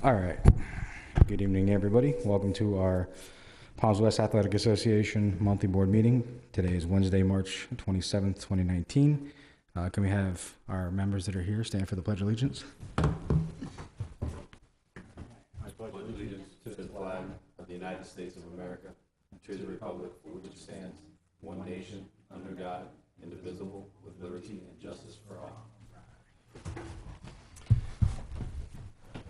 All right. Good evening, everybody. Welcome to our Palms West Athletic Association monthly board meeting. Today is Wednesday, March 27th, 2019. Can we have our members that are here stand for the Pledge of Allegiance? I pledge allegiance to the flag of the United States of America, and to the republic for which it stands, one nation, under God, indivisible, with liberty and justice for all.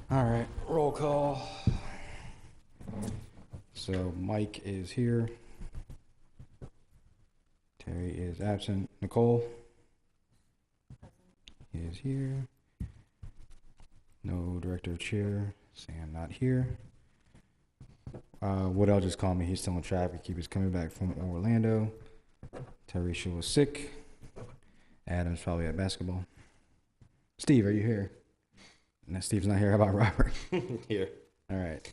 All right, roll call. So Mike is here. Terry is absent. Nicole is here. No director of chair. Sam not here. Woodell just called me. He's still in traffic. He was coming back from Orlando. Tarisha was sick. Adam's probably at basketball. Steve, are you here? No, Steve's not here. How about Robert? Here. All right.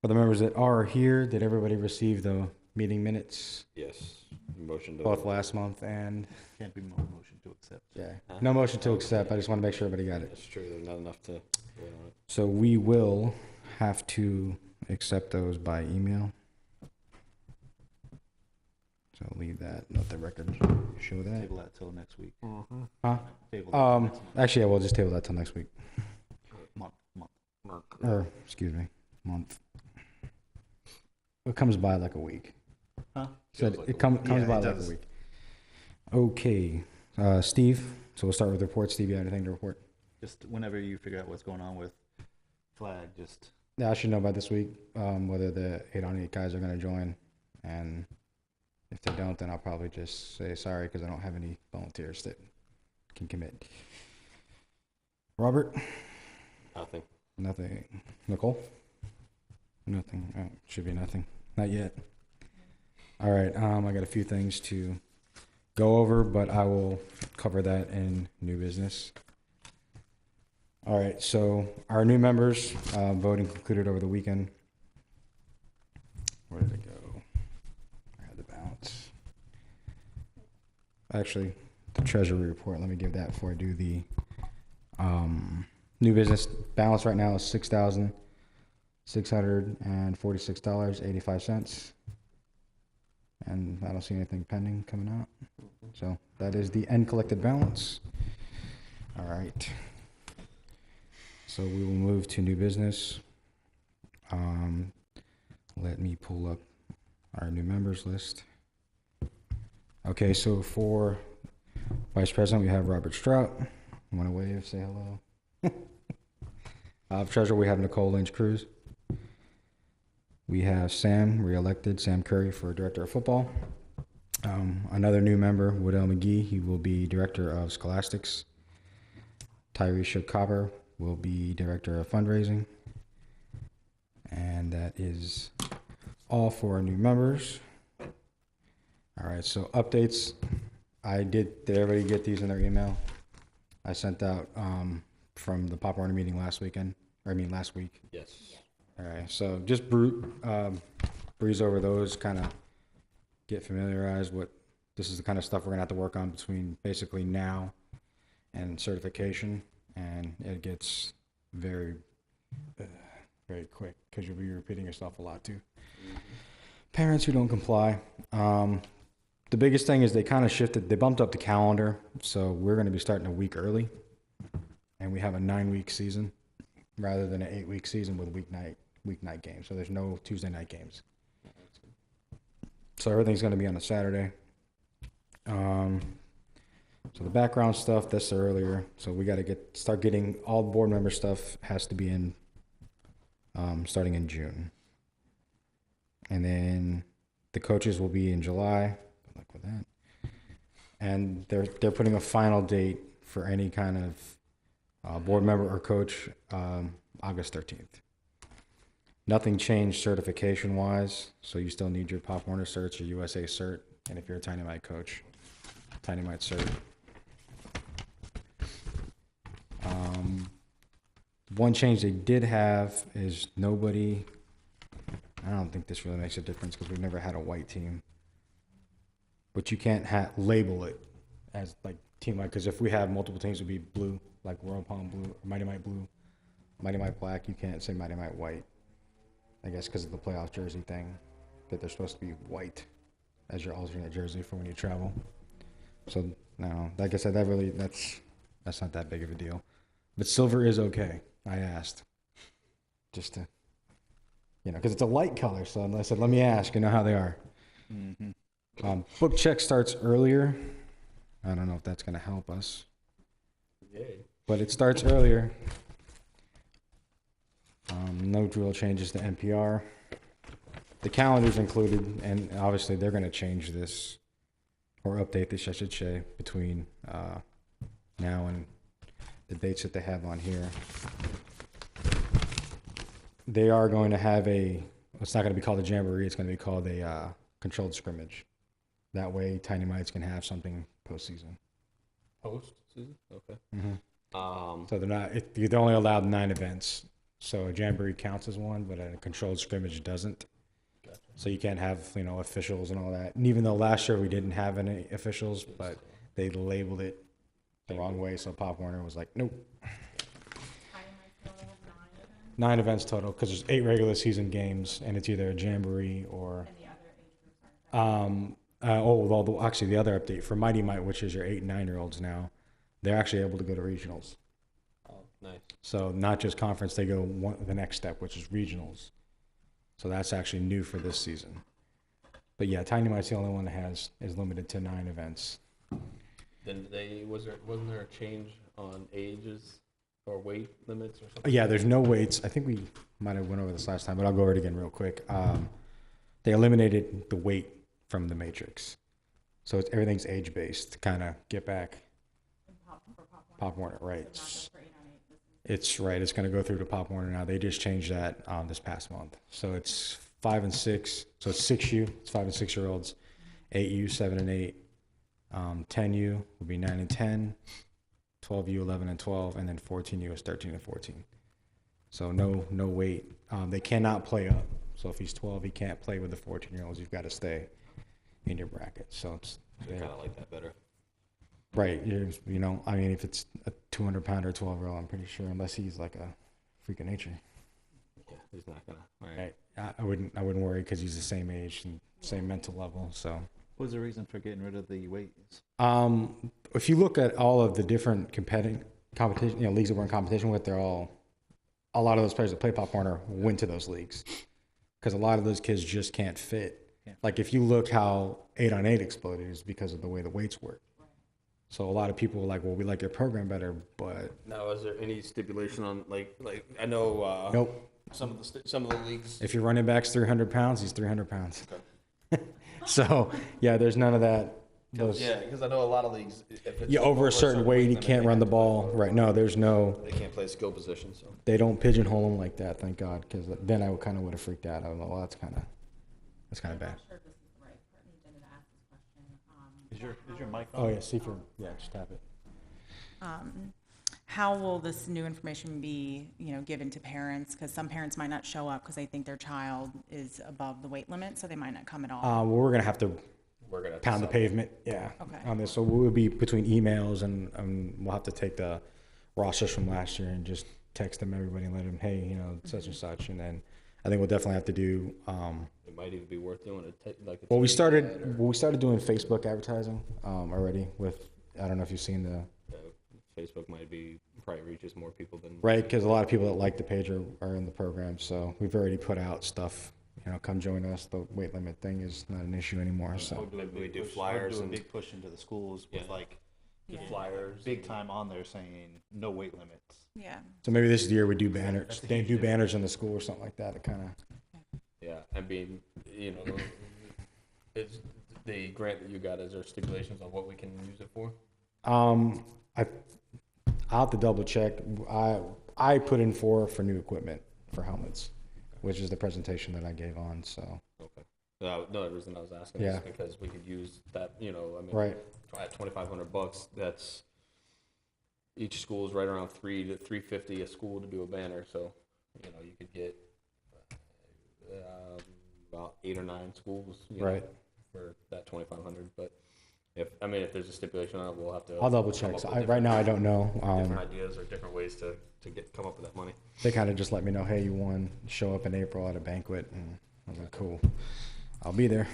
For the members that are here, did everybody receive the meeting minutes? Yes. Motion to Both last month and... Can't be motion to accept. Yeah. No motion to accept. I just want to make sure everybody got it. That's true. There's not enough to vote on it. So we will have to accept those by email. So leave that. Let the record show that. Table that till next week. Huh? Table that till next week. Actually, yeah, we'll just table that till next week. Month. Or, excuse me, month. It comes by like a week. Huh? Said Feels like it a comes Yeah, by it like a does. week. Okay, Steve. So we'll start with the report. Steve, you have anything to report? Just whenever you figure out what's going on with flag, just Yeah, I should know by this week whether the 8-on-8 guys are going to join, and if they don't, then I'll probably just say sorry because I don't have any volunteers that can commit. Robert, Nothing. nothing. Nicole, nothing. Oh, should be nothing. Not yet. All right. I got a few things to go over, but I will cover that in new business. All right. So our new members voting concluded over the weekend. Where did it go? I had the balance. Actually, the treasury report. Let me give that before I do the new business. Balance right now is $6,646.85. And I don't see anything pending coming out. So that is the end collected balance. All right. So we will move to new business. Let me pull up our new members list. Okay, so for Vice President, we have Robert Strout. Want to wave, say hello? Treasurer, we have Nicole Lynch Cruz. We have Sam, re-elected, Sam Curry for Director of Football. Another new member, Woodell McGee, he will be Director of Scholastics. Tyresha Copper will be Director of Fundraising. And that is all for our new members. All right, so updates. Did everybody get these in their email? I sent out from the Pop Warner meeting last week. Yes. All right, so just breeze over those, kind of get familiarized with this is the kind of stuff we're gonna have to work on between basically now and certification, and it gets very, very quick because you'll be repeating yourself a lot too. Parents who don't comply. The biggest thing is they kind of shifted, they bumped up the calendar, so we're gonna be starting a week early, and we have a 9-week season rather than an 8-week season with weeknight games. So there's no Tuesday night games. So everything's going to be on a Saturday. So the background stuff, that's earlier. So we got to start getting all board member stuff has to be in starting in June. And then the coaches will be in July. Good luck with that. And they're putting a final date for any kind of board member or coach August 13th. Nothing changed certification-wise, so you still need your Pop Warner certs, your USA cert, and if you're a Tiny Mite coach, Tiny Mite cert. One change they did have is nobody, I don't think this really makes a difference because we've never had a white team, but you can't label it as like team white, because if we have multiple teams, it would be blue, like Royal Palm Blue, or Mighty Mite Blue, Mighty Mite black, you can't say Mighty Mite white. I guess because of the playoff jersey thing, that they're supposed to be white as your alternate jersey for when you travel. So no, like I said, that's not that big of a deal. But silver is okay. I asked, just to, because it's a light color. So I said, let me ask, how they are. Mm-hmm. Book check starts earlier. I don't know if that's going to help us, but it starts earlier. No drill changes to NPR. The calendar's included, and obviously they're going to change this or update this, I should say, between now and the dates that they have on here. They are going to have it's not going to be called a jamboree, it's going to be called a controlled scrimmage. That way, Tiny Mites can have something postseason. Post-season? Okay. Mm-hmm. So they're only allowed 9 events. So a jamboree counts as one, but a controlled scrimmage doesn't. Gotcha. So you can't have, officials and all that. And even though last year we didn't have any officials, but they labeled it the wrong way. So Pop Warner was like, nope. 9 events total, because there's 8 regular season games, and it's either a jamboree or. And the other age groups are Actually, the other update for Mighty Mite, which is your 8 and 9-year-olds now, they're actually able to go to regionals. Oh, nice. So not just conference, they go the next step, which is regionals. So that's actually new for this season. But yeah, Tiny Mite's the only one that is limited to 9 events. Then wasn't there a change on ages or weight limits or something? Yeah, there's no weights. I think we might have went over this last time, but I'll go over it again real quick. They eliminated the weight from the matrix. So everything's age-based to kind of get back. Pop Warner, right. It's right. It's going to go through to Pop Warner now. They just changed that this past month. So it's 5 and 6. So it's 6U. It's 5 and 6-year-olds. 8U, 7 and 8. 10U will be 9 and 10. 12U, 11 and 12. And then 14U is 13 and 14. So no weight. They cannot play up. So if he's 12, he can't play with the 14-year-olds. You've got to stay in your bracket. So it's I kind of like that better. right. If it's a 200-pounder 12-year-old, I'm pretty sure, unless he's like a freak of nature. Yeah, he's not gonna. Right. I wouldn't worry because he's the same age and same mental level. So. What was the reason for getting rid of the weights? If you look at all of the different competition, leagues that we're in competition with, a lot of those players that play Pop Warner went to those leagues because a lot of those kids just can't fit. Yeah. Like if you look how 8 on 8 exploded is because of the way the weights work. So a lot of people were like, well, we like your program better, but Now, is there any stipulation on like I know nope. some of the leagues? If your running back's 300 pounds, he's 300 pounds. Okay. So yeah, there's none of that. Because I know a lot of leagues. If it's Over a certain weight, you limit, can't they run have the to ball. Right. No, there's no. They can't play skill position. So They don't pigeonhole them like that, thank God, because then I kind of would have freaked out. I was like, well, that's kind of I'm bad. not sure if this is the right part. He didn't ask this question. Is your mic on? Oh yeah, see for just tap it. How will this new information be, given to parents? Because some parents might not show up because they think their child is above the weight limit, so they might not come at all. Well, we're gonna have to we're gonna have pound the to pavement, yeah, Okay. on this. So we'll be between emails and we'll have to take the rosters from last year and just text them everybody and let them, hey, such and such, and then I think we'll definitely have to do. It might even be worth doing We started doing Facebook advertising already with. I don't know if you've seen the. Facebook probably reaches more people than Right, because a lot of people that like the page are in the program, so we've already put out stuff. Come join us. The weight limit thing is not an issue anymore. So we do flyers Do a and big push into the schools with Yeah. flyers. big time on there saying no weight limits. Yeah. so maybe this is the year we do banners. They do banners in the school or something like that. It kind of. Yeah, and being is the grant that you got. Is there stipulations on what we can use it for? I'll have to double check. I put in for new equipment for helmets, which is the presentation that I gave on. So Okay. No, the reason I was asking Yeah. is because we could use that. right, At $2,500, that's each school is right around $300 to $350 a school to do a banner. So, you could get about 8 or 9 schools, right. for that $2,500. But If there's a stipulation on it, we'll have to. I'll double come check. up So with right now I don't know. different ideas or different ways to come up with that money. They kind of just let me know, hey, you won. Show up in April at a banquet, and I was like, cool. I'll be there.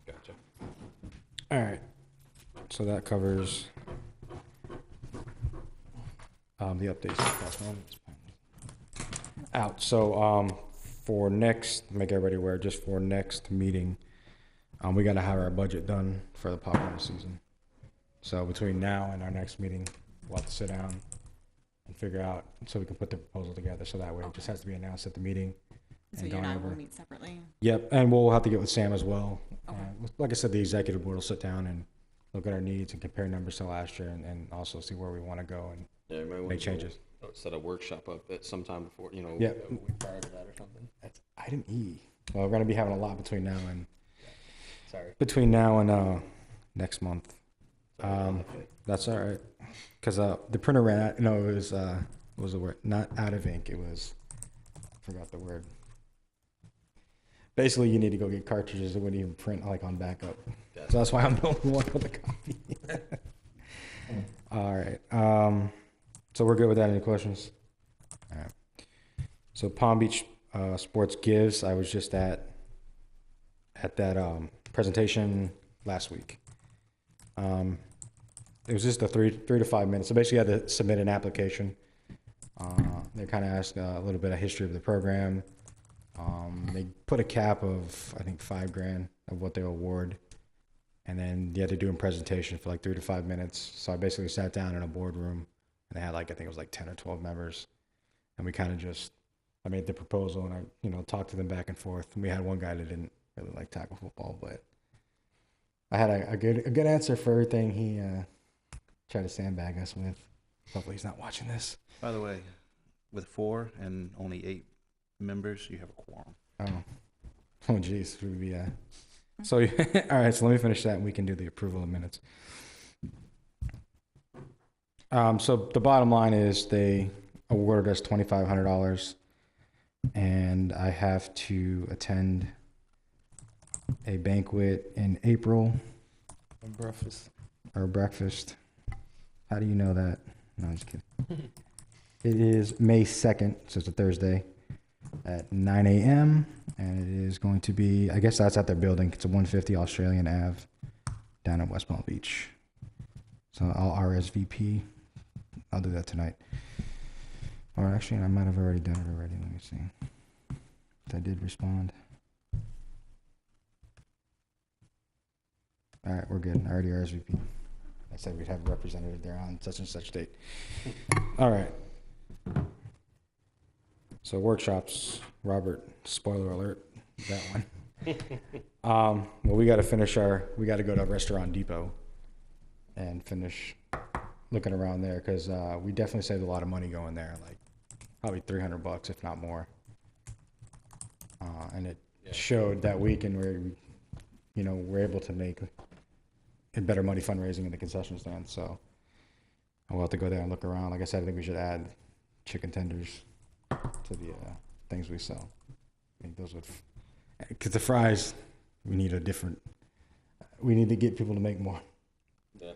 Gotcha. All right. So that covers the updates. Out. So for next, make everybody aware, just for next meeting, we got to have our budget done for the pop run season. So between now and our next meeting, we'll have to sit down and figure out so we can put the proposal together. So that way it just has to be announced at the meeting. So you and I will meet separately. Yep, and we'll have to get with Sam as well. Okay. Like I said, the executive board will sit down and look at our needs and compare numbers to last year, and also see where we want to go and Yeah, you might want make to changes. set a workshop up at some time before, Yeah. a week prior to that or something. That's item E. Well, we're gonna be having a lot between now and Sorry. next month. That's all right, because the printer ran out. No, it was what was the word? Not out of ink. It was, I forgot the word. Basically, you need to go get cartridges. It wouldn't even print like on backup. So that's why I'm the only one with a copy. All right. So we're good with that. Any questions? All right. So Palm Beach Sports Gives. I was just at that presentation last week. It was just a 3 to 5 minutes. So basically, you had to submit an application. They kind of asked a little bit of history of the program. They put a cap of, I think, $5,000 of what they'll award. And then you had to do a presentation for like 3 to 5 minutes. So I basically sat down in a boardroom, and they had like, I think it was like 10 or 12 members. And we kind of I made the proposal, and I, talked to them back and forth. And we had one guy that didn't really like tackle football, but I had a good answer for everything he tried to sandbag us with. Hopefully he's not watching this. By the way, with 4 and only 8 members, you have a quorum. Oh, geez. So, all right, so let me finish that, and we can do the approval of minutes. So the bottom line is they awarded us $2,500, and I have to attend a banquet in April. Breakfast. How do you know that? No, I'm just kidding. It is May 2nd, so it's a Thursday, at 9 a.m., and it is going to be, I guess that's at their building. It's a 150 Australian Ave down in West Palm Beach. So I'll RSVP. I'll do that tonight. Or actually, I might have already done it already. Let me see if I did respond. All right, we're good. I already RSVP. I said we'd have a representative there on such and such date. All right. So workshops, Robert, spoiler alert, that one. Well, we got to go to Restaurant Depot and finish looking around there, because we definitely saved a lot of money going there, like probably $300, if not more. And it showed that week, and we're able to make better money fundraising in the concession stand. So we'll have to go there and look around. Like I said, I think we should add chicken tenders to the things we sell. I think those would, because the fries, we need to get people to make more. Yeah.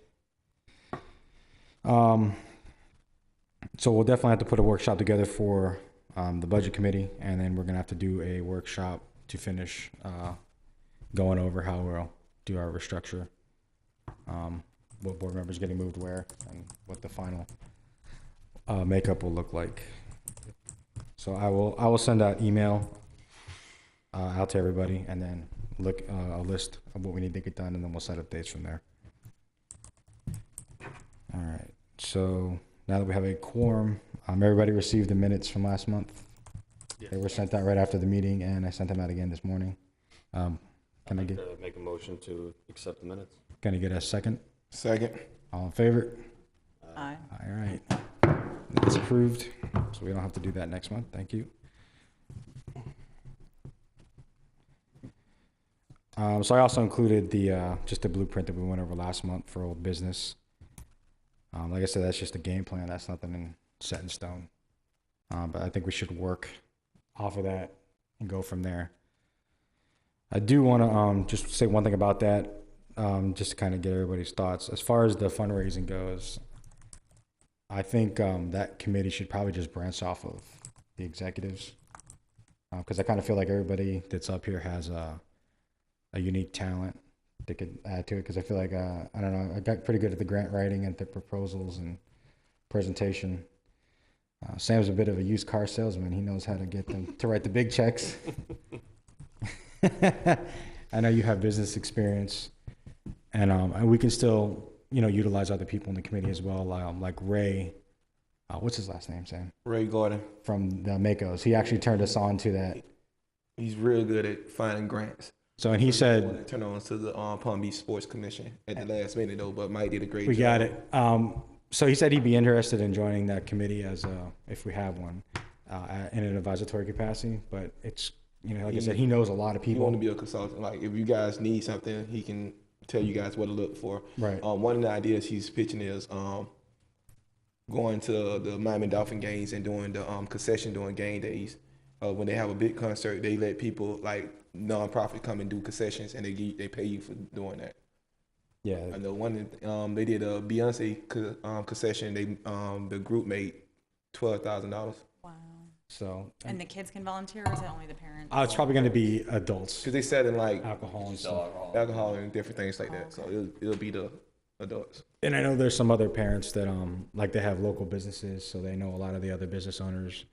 So we'll definitely have to put a workshop together for the budget committee, and then we're gonna have to do a workshop to finish going over how we'll do our restructure, what board members getting moved where, and what the final makeup will look like. So I will send out email out to everybody, and then look a list of what we need to get done, and then we'll set up dates from there. All right. So now that we have a quorum, everybody received the minutes from last month. Yes. They were sent out right after the meeting, and I sent them out again this morning. Can I Make a motion to accept the minutes. Can I get a second? Second. All in favor? Aye. All right. That's approved, so we don't have to do that next month. Thank you. So I also included just the blueprint that we went over last month for old business. Like I said, that's just a game plan. That's nothing set in stone. But I think we should work off of that and go from there. I do want to just say one thing about that. just to kind of get everybody's thoughts. As far as the fundraising goes, I think that committee should probably just branch off of the executives, because I kind of feel like everybody that's up here has a unique talent that could add to it. Because I feel like I don't know, I got pretty good at the grant writing and the proposals and presentation. Sam's a bit of a used car salesman. He knows how to get them to write the big checks. I know you have business experience, and we can still, utilize other people in the committee as well, like Ray. What's his last name, Sam? Ray Gordon. From the Makos. He actually turned us on to that. He's real good at finding grants. So, and he said, Turn on to the Palm Beach Sports Commission at the last minute though, but Mike did a great job. we got it. So he said he'd be interested in joining that committee as if we have one, in an advisory capacity. But it's, like I said, he knows a lot of He people. want to be a consultant. Like if you guys need something, he can tell you guys what to look for. Right. One of the ideas he's pitching is going to the Miami Dolphin games and doing the concession during game days. When they have a big concert, they let people like nonprofit come and do concessions, and they pay you for doing that. Yeah. I know one they did a Beyonce concession. They the group made $12,000 Wow. So, And the kids can volunteer, or is it only the parents? it's probably going to be adults, because they said in like alcohol and stuff. alcohol and different things like that. So it'll be the adults. And I know there's some other parents that like they have local businesses, so they know a lot of the other business owners.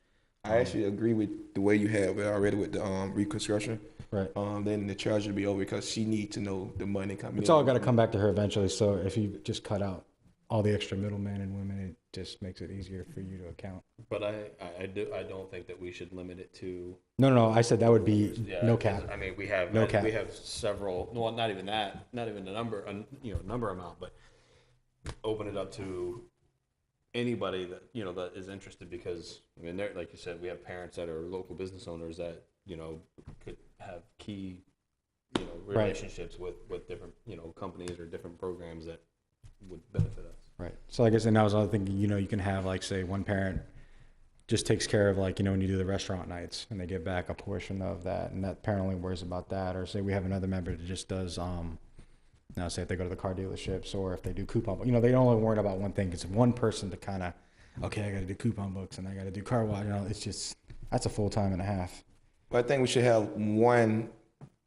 I actually agree with the way you have it already with the reconstruction. Right. Then the charge will be over because she needs to know the money coming in. It's all got to come back to her eventually. So if you just cut out all the extra middlemen and women, it just makes it easier for you to account. But I don't think that we should limit it to. No. I said that would be no 'cause, cap. I mean, we have No cap. we have several. Well, not even that. Not even the number. Number amount, but open it up to anybody that that is interested, because I mean, like you said, we have parents that are local business owners that could have key relationships with different companies or different programs that would benefit us. Right. So like I said, now I was thinking, you can have like, say, one parent just takes care of like, when you do the restaurant nights and they give back a portion of that, and that parent only worries about that. Or say we have another member that just does, say if they go to the car dealerships, or if they do coupon, they only worry about one thing. It's one person to kind of, okay, I got to do coupon books and I got to do car wash. It's just, that's a full time and a half. But I think we should have one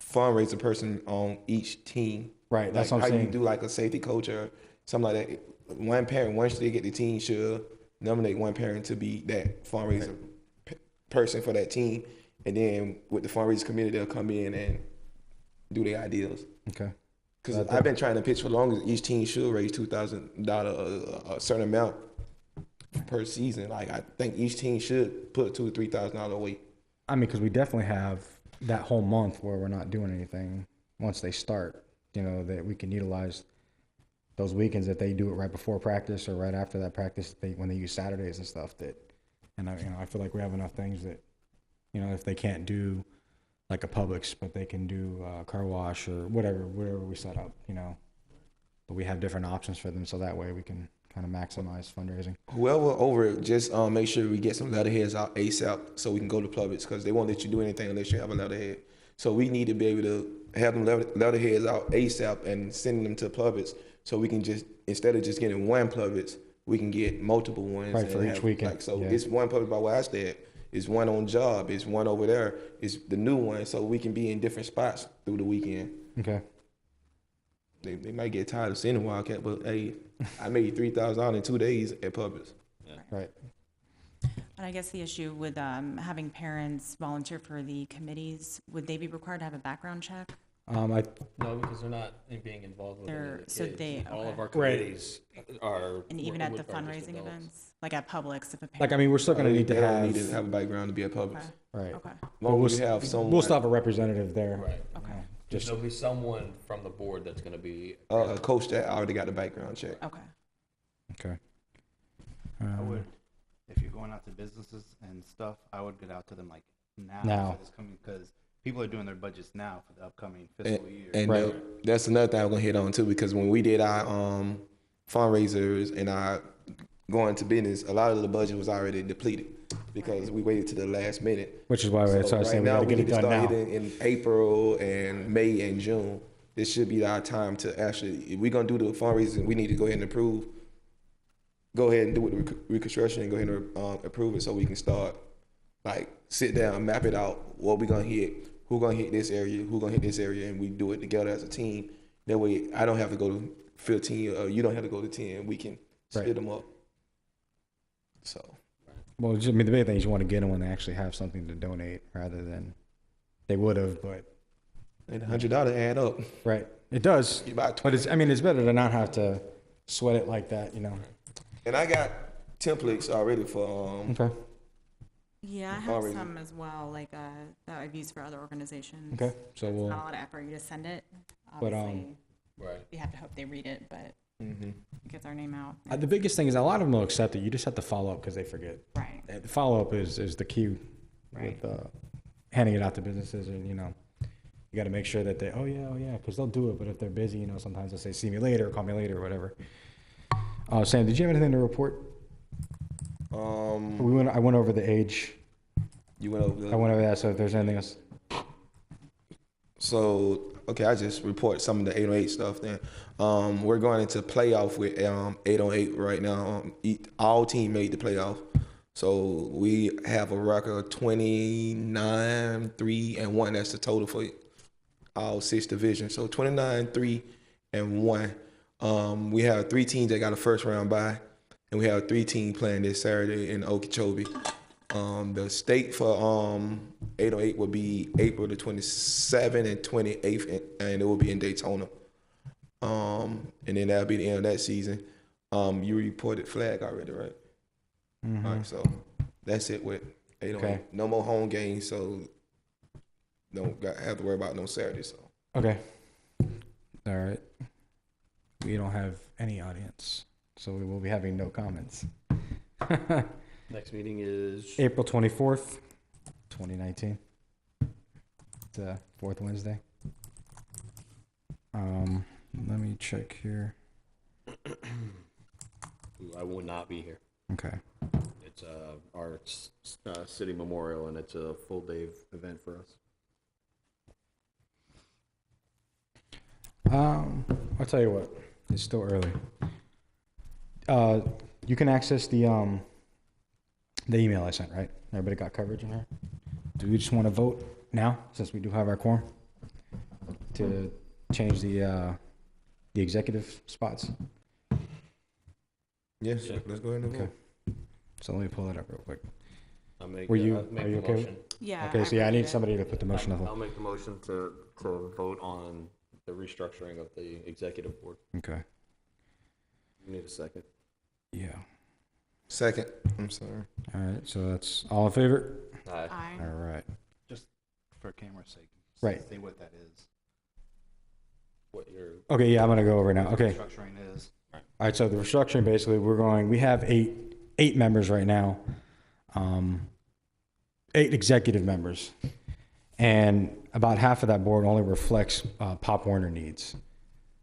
fundraiser person on each team. Right. That's what I'm how saying. you do like a safety coach or something like that. One parent, once they get the team, should nominate one parent to be that fundraiser person for that team, and then with the fundraiser committee, they'll come in and do their ideas. Okay. Because I've been trying to pitch for long. Each team should raise $2,000, a certain amount per season. Like I think each team should put $2,000 to $3,000 away. I mean, because we definitely have that whole month where we're not doing anything once they start, that we can utilize those weekends that they do it right before practice or right after that practice, when they use Saturdays and stuff and I feel like we have enough things that, if they can't do like a Publix, but they can do a car wash or whatever we set up, but we have different options for them. So that way we can kind of maximize fundraising. Whoever over it, just make sure we get some letterheads out ASAP so we can go to Publix, because they won't let you do anything unless you have a letterhead. So we need to be able to have them letterheads out ASAP and send them to Publix, so we can just, instead of just getting one Publix, we can get multiple ones. Right, for each weekend. Like, it's one Publix by where I stay at. It's one on job. It's one over there. It's the new one, so we can be in different spots through the weekend. Okay. They might get tired of seeing a Wildcat, but hey, I made $3,000 in 2 days at Publix. Right. And I guess the issue with having parents volunteer for the committees, would they be required to have a background check? No, because they're not being involved with any of the So kids. they- All of okay. our committees are. And even at the are just fundraising adults. events, like at Publix, if a parent. Like, I mean, we're still going to need to They don't have, need to have a background to be at Publix. Okay, right. okay, As long as you have someone. We'll still have a representative there. Right. okay, Just, There'll be someone from the board that's going to be. A coach that already got the background check. okay. okay. I would, if you're going out to businesses and stuff, I would get out to them like now. For this coming, because people are doing their budgets now for the upcoming fiscal year. And Right. that's another thing I'm gonna hit on too, because when we did our fundraisers and our going to business, a lot of the budget was already depleted because we waited to the last minute. Which is why we started saying we now got to we get need it to done start now. hitting in April and May and June this should be our time to actually, if we're gonna do the fundraising, we need to go ahead and approve. Go ahead and do it with reconstruction and go ahead and approve it so we can start, like, sit down, map it out, what we gonna hit, who gonna hit this area, who gonna hit this area, and we do it together as a team. That way, I don't have to go to 15, or you don't have to go to 10. We can split Right. them up. So, Well, I mean, the big thing is you want to get them when they actually have something to donate rather than they would have, but and $100 add up. right. It does. You buy But it's, I mean, it's better to not have to sweat it like that, you know? And I got templates already for Okay. Yeah, I have Already. some as well, like, that I've used for other organizations. Okay. So It's we'll, not a lot of effort, you just send it. But, Obviously, Right. you have to hope they read it, but it gets our name out. the biggest thing is a lot of them will accept it. You just have to follow up because they forget. Right, The follow up is the key right. with handing it out to businesses, and you know, you got to make sure that they, oh yeah, because they'll do it. But if they're busy, you know, sometimes they'll say, see me later, or call me later, or whatever. Sam, did you have anything to report? I went over the age. You went over. I went over that. So if there's anything else, So, okay, I just report some of the 808 stuff then. We're going into playoff with 808 right now. All team made the playoff. So we have a record of 29, 3, and 1. That's the total for all 6 divisions. So 29, 3, and 1. We have 3 teams that got a first round bye, and we have 3 teams playing this Saturday in Okeechobee. The state for 808 will be April the 27th and 28th, and it will be in Daytona. And then that'll be the end of that season. You reported flag already, right? Mm-hmm. All right, so that's it with 808. Okay. No more home games, so have to worry about no Saturday. So okay, all right. We don't have any audience, so we will be having no comments. Next meeting is April 24th, 2019. It's fourth Wednesday. Let me check here. I will not be here. Okay. It's our city memorial, and it's a full day event for us. I'll tell you what. It's still early. You can access the email I sent, right? Everybody got coverage in here? Do we just want to vote now, since we do have our quorum, to change the executive spots? yes, let's go ahead and vote. Okay. So let me pull that up real quick. I'll make, Are you make okay the with it? motion. Yeah. Okay, so yeah, I need reviewed it. somebody to put the motion on the I'll floor. make the motion to vote on the restructuring of the executive board. Okay. You need a second. Yeah. Second. I'm sorry. All right, so that's all in favor? Aye. Aye. All right. Just for camera's sake. Right. Say what that is. What your Okay, yeah, I'm gonna go over now. Okay. Restructuring is. All right, so the restructuring, basically, we have eight members right now, 8 executive members, and about half of that board only reflects Pop Warner needs.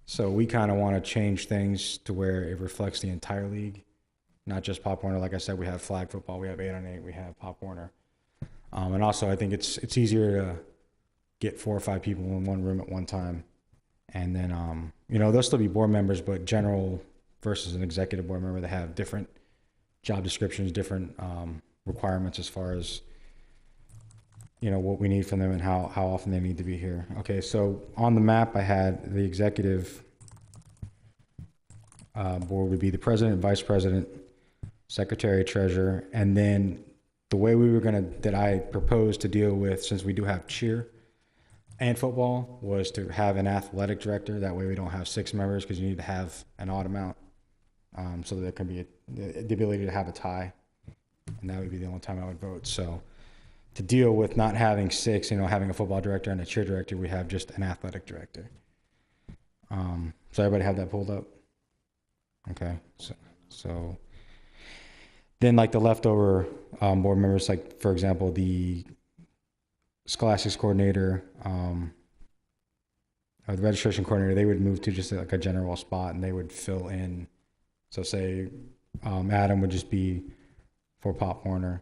So we kind of want to change things to where it reflects the entire league, not just Pop Warner. Like I said, we have flag football, we have 8-on-8, we have Pop Warner, and also I think it's easier to get 4 or 5 people in one room at one time, and then they'll still be board members, but general versus an executive board member, they have different job descriptions, different requirements as far as what we need from them and how often they need to be here. Okay, so on the map I had the executive board would be the president, vice president, secretary, treasurer, and then the way that I proposed to deal with, since we do have cheer and football, was to have an athletic director. That way we don't have 6 members, because you need to have an odd amount, so that there can be the ability to have a tie, and that would be the only time I would vote. So to deal with not having 6, having a football director and a cheer director, we have just an athletic director. So everybody have that pulled up? Okay, so then like the leftover board members, like for example, the scholastics coordinator, or the registration coordinator, they would move to just like a general spot, and they would fill in. So say Adam would just be for Pop Warner.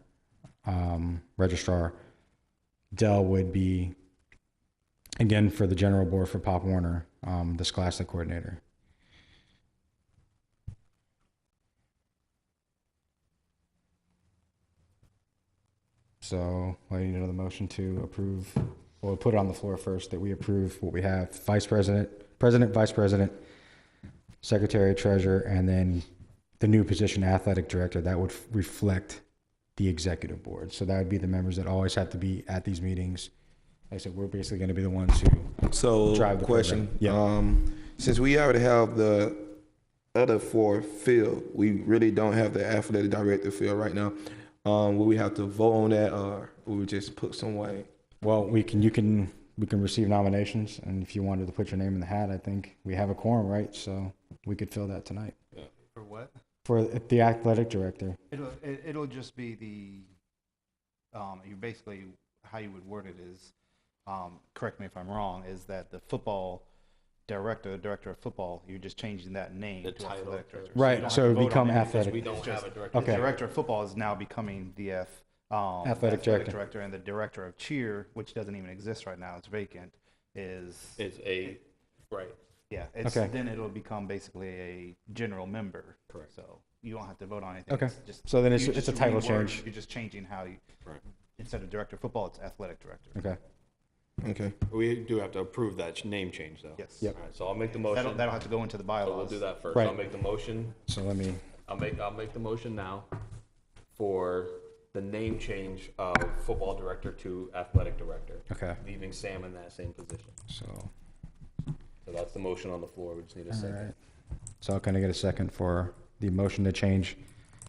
Registrar. Dell would be again, for the general board for Pop Warner, the Scholastic coordinator. So I need another motion to approve. We'll put it on the floor first that we approve what we have: vice president, president, vice president, secretary, treasurer, and then the new position, athletic director. That would reflect the executive board. So that would be the members that always have to be at these meetings. Like I said, we're basically going to be the ones who So, drive the question. program. Since we already have the other 4 filled, we really don't have the athletic director filled right now. Will we have to vote on that, or will we just put someone? Well, we can receive nominations, and if you wanted to put your name in the hat, I think we have a quorum, right? So we could fill that tonight For what? for the athletic director. It'll just be the, you basically, how you would word it is, correct me if I'm wrong, is that the football director of football, you're just changing that name The to title. athletic director. Right, you don't so have it to vote become on anything. athletic. We don't It's have just- a director. Okay. The director of football is now becoming the Athletic director. and the director of cheer, which doesn't even exist right now, it's vacant, is, It's a, right. yeah, it's, Okay. then it'll become basically a general member. Correct. So you don't have to vote on anything. Okay. It's just, So then it's you a just title reword- change. You're just changing how you, Right. instead of director of football, it's athletic director. Okay. Okay. We do have to approve that name change, though. Yes. Yep. All right, so I'll make the That'll, motion. that'll have to go into the bylaws. So we'll do that first. Right. I'll make the motion. So let me. I'll make the motion now for the name change of football director to athletic director, Okay. leaving Sam in that same position. So So that's the motion on the floor. We just need a all second. right. So can I get a second for the motion to change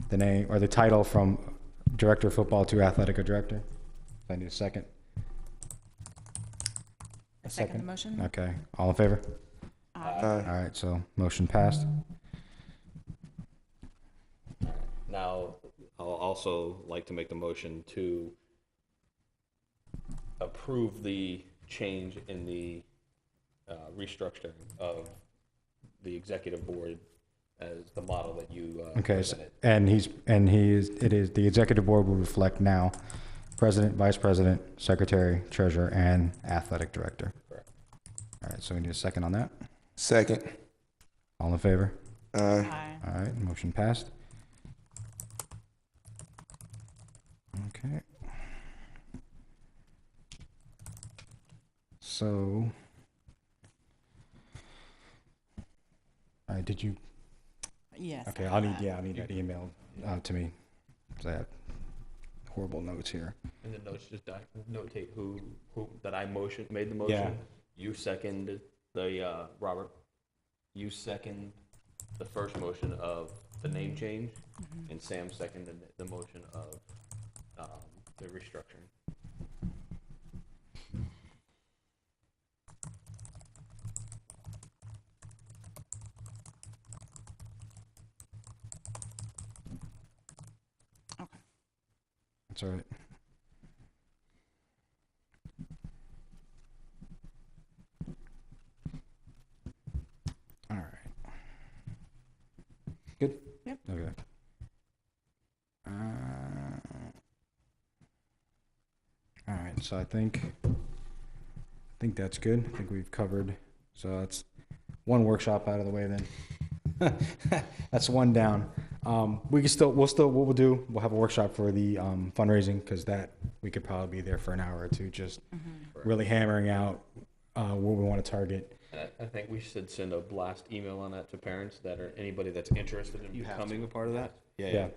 the name or the title from director of football to athletic director? I need a second. A Second the motion? Okay. All in favor? Aye. All right. So motion passed. Now, I'll also like to make the motion to approve the change in the restructuring of the executive board as the model that you Okay. So, presented. it is the executive board will reflect now president, vice president, secretary, treasurer, and athletic director. Correct. All right. So we need a second on that. Second. All in favor? Aye. All right, motion passed. Okay. So, all right, did you, Yes. okay, I I'll have need, that. I need that emailed to me, 'cause I have horrible notes here. And the notes just notate who that I made the motion. Yeah. You seconded the Robert. You second the first motion of the name change, and Sam seconded the motion of the restructuring. Okay. That's all right. All right. Good? Yep. Okay. All right, so I think that's good. I think we've covered, so that's one workshop out of the way then. That's one down. We'll have a workshop for the fundraising, because that, we could probably be there for an hour or two, just really hammering out what we want to target. I think we should send a blast email on that to parents that are anybody that's interested in You have becoming a part of that. Yeah.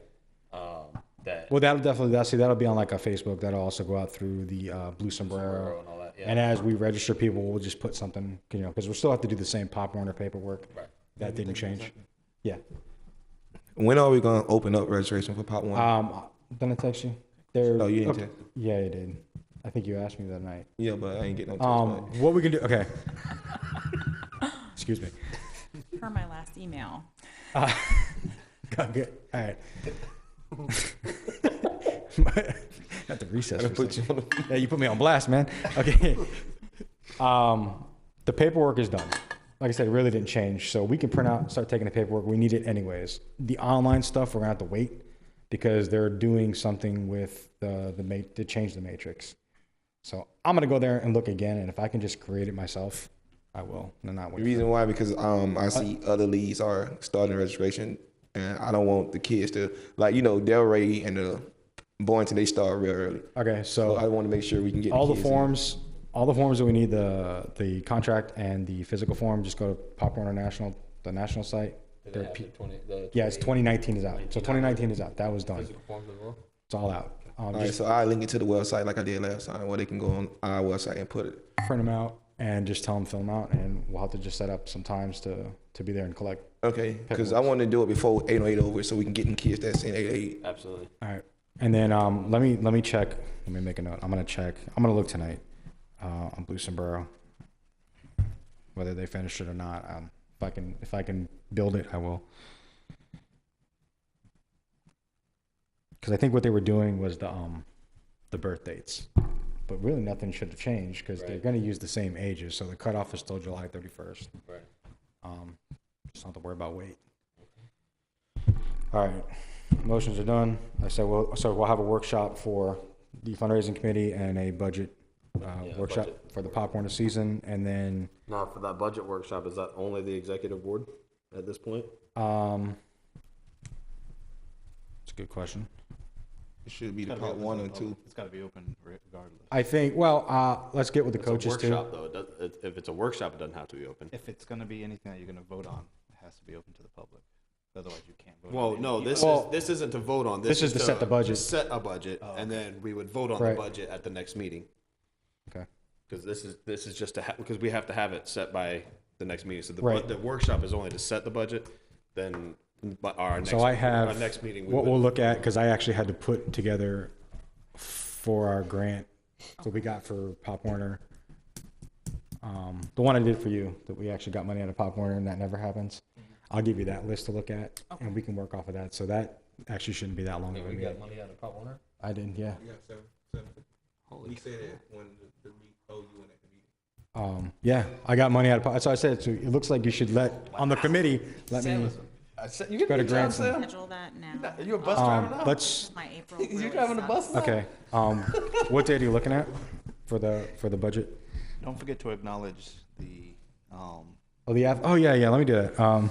That Well, that'll be on like a Facebook. That'll also go out through the Blue Sombrero. and all that. Yeah. And as we register people, we'll just put something, because we'll still have to do the same Pop Warner paperwork. Right. That didn't change. Yeah. When are we gonna open up registration for Pop One? Didn't I text you? There. Oh, you didn't okay. text? Yeah, you did. I think you asked me that night. Yeah, but I ain't getting no text back. What we can do? Okay. Excuse me. Per my last email. Good. All right. At the recess. I for a put you second. on the. Yeah, you put me on blast, man. Okay. The paperwork is done. Like I said, it really didn't change. So we can start taking the paperwork. We need it anyways. The online stuff, we're gonna have to wait, because they're doing something with to change the matrix. So I'm gonna go there and look again, and if I can just create it myself, I will. And not The wait. reason why, because I see other leagues are starting registration, and I don't want the kids to, like, Delray and the Boynton, they start real early. Okay, So I so want to make sure we can get all the kids in. forms, that we need, the contract and the physical form, just go to Pop Warner National, the national site. Did They're they have P- the 20, the Yeah, it's 2019 is out. So 2019 is out. That was done. physical forms as well? It's all out. All right, Just so I link it to the website like I did last time, where they can go on our website and put it. print them out and just tell them fill them out, and we'll have to just set up some times to be there and collect. Okay, because I want to do it before 808 over, so we can get them kids that's in 88. Absolutely. All right, and then let me check. Let me make a note. I'm gonna check. I'm gonna look tonight on Blue Sombrero, whether they finished it or not. If I can build it, I will. Because I think what they were doing was the birth dates, but really nothing should have changed because they're Right. going to use the same ages. So the cutoff is still July 31st. Right. Just not to worry about weight. All right, motions are done. I said we'll have a workshop for the fundraising committee and a budget workshop budget. for the Pop Warner season, and then Now, for that budget workshop, is that only the executive board at this point? it's a good question. It should be the Gotta be part open 1 to or the 2. public. It's got to be open regardless. I think. Well, let's get with the It's a coaches too. workshop, though. If it's a workshop, it doesn't have to be open. If it's going to be anything that you're going to vote on, it has to be open to the public. Otherwise, you can't vote. Well, on no, anything. this isn't to vote on. This is to set the budget. Set a budget, and then we would vote on Right. the budget at the next meeting. Okay. Because this is just because we have to have it set by the next meeting. So Right. the workshop is only to set the budget. Then, but our next our next meeting we what would, we'll look at, because I actually had to put together for our grant that we got for Pop Warner. The one I did for you, that we actually got money out of Pop Warner, and that never happens. I'll give you that list to look at, and we can work off of that. So that actually shouldn't be that long of a meeting. money out of Pop Warner. I did, yeah. We said it when the owe you in that meeting. Yeah, I got money out of Pop. So I said, so it looks like you should on the committee, let me You go to grants. and- Schedule that now. You a bus driver now? Let's, My April. really driving a sucks. bus? okay. What date are you looking at for the budget? Don't forget to acknowledge the. Oh, oh yeah, let me do that.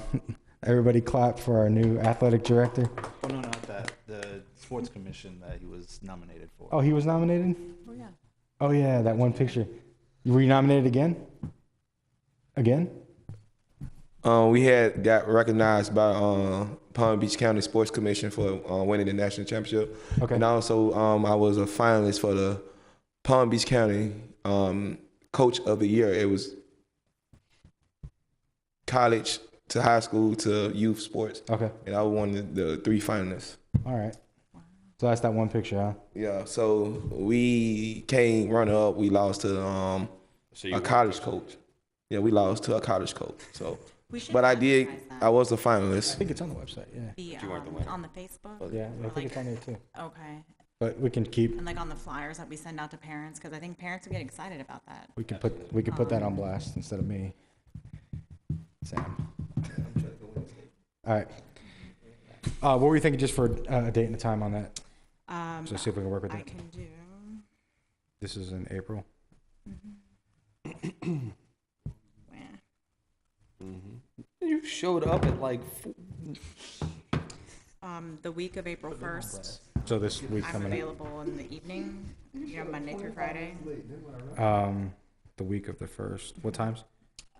Everybody clap for our new athletic director. Oh no, not that. The sports commission that he was nominated for. Oh, he was nominated? Oh, yeah. Oh yeah, that one picture. Were you nominated again? Again? We had got recognized by Palm Beach County Sports Commission for winning the national championship. Okay. And also, I was a finalist for the Palm Beach County Coach of the Year. It was college to high school to youth sports. Okay. And I was one of the 3 finalists. All right. So that's that one picture, huh? Yeah, so we came runner up. We lost to So you a college coach. Yeah, we lost to a college coach. So, We should but I did. advertise that. I was a I finalist. think it's on the website, yeah. The, you weren't the winner. on the Facebook? Yeah, I think it's on there too. Okay. But we can keep, And like on the flyers that we send out to parents, because I think parents would get excited about that. we can put that on blast instead of me. Sam. All right. What were you thinking just for a date and a time on that? So see if we can work with I it. can do. This is in April. You showed up at like. The week of April 1st, So this week I'm coming available in the evening, Monday through Friday. up. The week of the 1st. What times?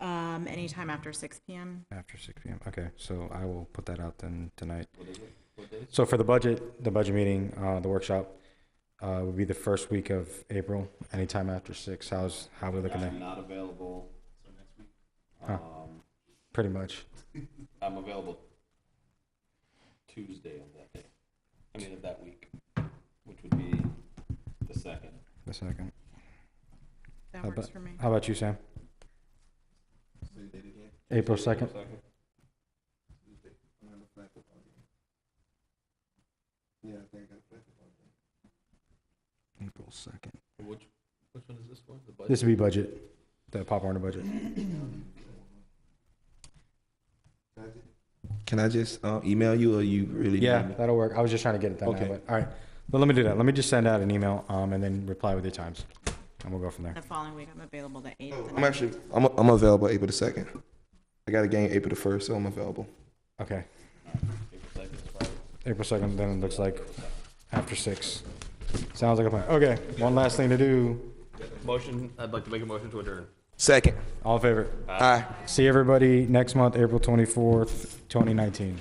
Anytime after 6 p.m. After 6 p.m. Okay, so I will put that out then tonight. So for the budget meeting, the workshop, would be the first week of April, anytime after 6. How are we looking there? I'm not available. Huh. Pretty much. I'm available Tuesday of that day. I mean, of that week, which would be the 2nd. The 2nd. That works for me. How about you, Sam? April 2nd? April 2nd. Which one is this for? The budget? This would be budget, the Pop Warner budget. Can I just email you, or you really? Yeah, need me? that'll work. I was just trying to get it done now, Okay. but all right. Well, let me do that. Let me just send out an email and then reply with your times. and we'll go from there. The following week, I'm available the 8th. I'm actually, I'm available April the 2nd. I got a game April the 1st, so I'm available. Okay. April 2nd, then it looks like after 6. Sounds like a plan. Okay, one last thing to do. Motion, I'd like to make a motion to adjourn. Second. All in favor? Aye. See everybody next month, April 24th, 2019.